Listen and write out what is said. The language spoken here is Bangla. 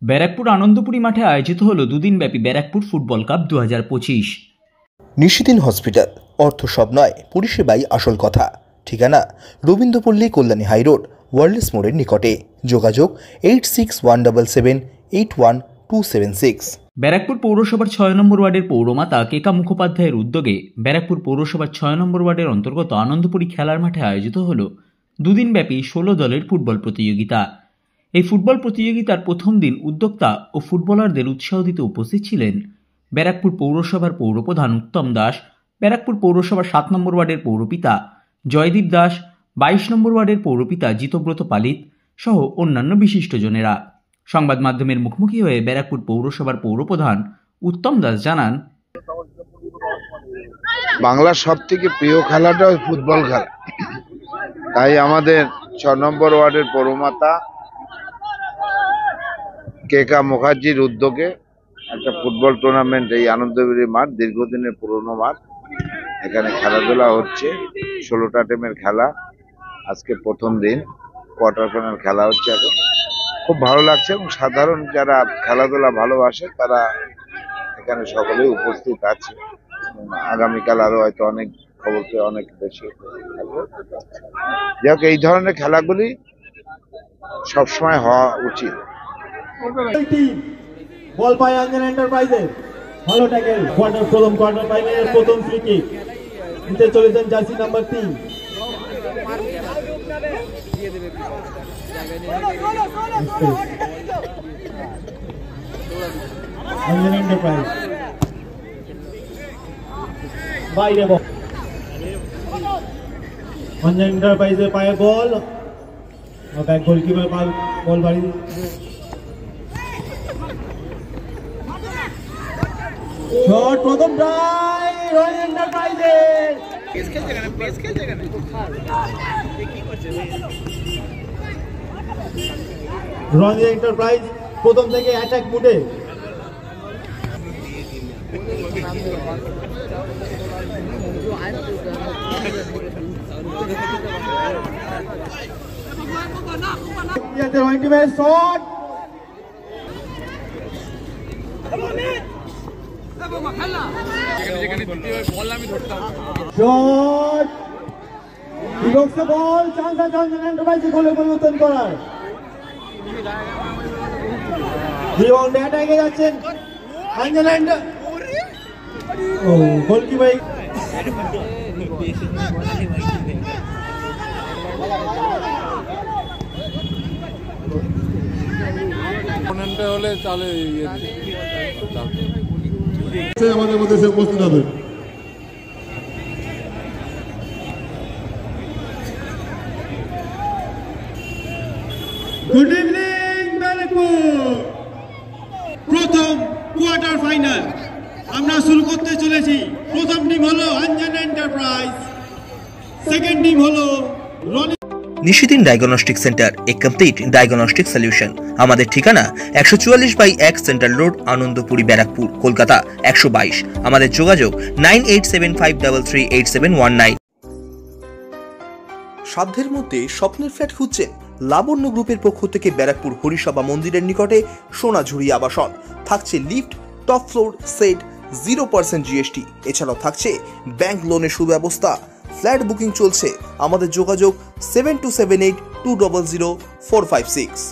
ব্যারাকপুর আনন্দপুরি মাঠে আয়োজিত হলো দুদিনব্যাপী ব্যারাকপুর ফুটবল কাপ 2025। নিশিদিন হসপিটাল, অর্থ সব নয়, পরিষেবাই আসল কথা। ঠিকানা রবীন্দ্রপল্লী, কল্যাণী হাইরোড, ওয়ার্ল্ডস মোড়ের নিকটে। যোগাযোগ 8617781276। ব্যারাকপুর পৌরসভার 6 নম্বর ওয়ার্ডের পৌরমাতা কেকা মুখোপাধ্যায়ের উদ্যোগে ব্যারাকপুর পৌরসভার 6 নম্বর ওয়ার্ডের অন্তর্গত আনন্দপুরি খেলার মাঠে আয়োজিত হলো দুদিনব্যাপী 16 দলের ফুটবল প্রতিযোগিতা। এই ফুটবল প্রতিযোগিতার প্রথম দিন উদ্যোক্তা ও ফুটবলারদের উৎসাহ দিতে উপস্থিত ছিলেন ব্যারাকপুর পৌরসভার পৌরপ্রধান উত্তম দাস, ব্যারাকপুর পৌরসভার 7 নম্বর ওয়ার্ডের পৌরপিতা জয়দীপ দাস, 22 নম্বর ওয়ার্ডের পৌরপিতা জিতব্রত পালিত সহ অন্যান্য বিশিষ্টজনেরা। সংবাদ মাধ্যমের মুখোমুখি হয়ে ব্যারাকপুর পৌরসভার পৌরপ্রধান উত্তম দাস জানান, বাংলার সব থেকে প্রিয় খেলাটা ফুটবল খেলা। তাই আমাদের 6 নম্বর ওয়ার্ডের পৌরমাতা কেকা মুখার্জির উদ্যোগে একটা ফুটবল টুর্নামেন্ট, এই আনন্দপুরি মাঠ দীর্ঘদিনের পুরনো মাঠ, এখানে খেলাধুলা হচ্ছে। 16টা টিমের খেলা, আজকে প্রথম দিন, কোয়ার্টার ফাইনাল খেলা হচ্ছে। এখন খুব ভালো লাগছে এবং সাধারণ যারা খেলাধুলা ভালোবাসে তারা এখানে সকলেই উপস্থিত আছে। আগামীকাল আরো হয়তো অনেক খবর পেয়ে অনেক বেশি। যাই হোক, এই ধরনের খেলাগুলি সবসময় হওয়া উচিত। বল পায় আঞ্জন এন্টারপ্রাইজের, ভালো ট্যাকেল, প্রথম কোয়ার্টার ফাইনালের প্রথম ফ্রি কিক নিতে চলেছেন জার্সি নাম্বার 3 আঞ্জন এন্টারপ্রাইজ। বাইরে বল, আঞ্জন এন্টারপ্রাইজের পায়ে বল, ব্যাক গোলকিপার বল বাড়ি শট, প্রথম ট্রাই রয়্যাল এন্টারপ্রাইজের। রয়্যাল এন্টারপ্রাইজ প্রথম থেকে অ্যাটাক মুডে। শট, বিভক্ত বল, চান্স আছে আঞ্জন এন্টারপ্রাইজে গোলে পরিবর্তন করার। রিবাউন্ডে অ্যাটাকে যাচ্ছেন আঞ্জন গোলকিপার। হলে তাহলে আমাদের মধ্যে সে উপস্থিত হবে। Good evening Barrackpore. প্রথম কোয়ার্টার ফাইনাল আমরা শুরু করতে চলেছি। প্রথম টিম হলো আঞ্জন এন্টারপ্রাইজ, সেকেন্ড টিম হলো নিশিদিন ডায়াগনস্টিক সেন্টার, এ কমপ্লিট ডায়াগনস্টিক সলিউশন। আমাদের ঠিকানা 144/1 সেন্ট্রাল রোড, আনন্দপুরি, ব্যারাকপুর, কলকাতা 122। আমাদের যোগাযোগ 9875338719। সাধ্যের মধ্যে স্বপ্নের ফ্ল্যাট খুঁজছেন? লাবণ্য গ্রুপের পক্ষ থেকে ব্যারাকপুর হরিসভা মন্দিরের নিকটে সোনাঝুরি আবাসন। থাকছে lift, top floor, set, 0% GST। এছাড়াও থাকছে ব্যাংক লোনের সুব্যবস্থা। ফ্ল্যাট বুকিং চলছে। আমাদের যোগাযোগ 7278200456।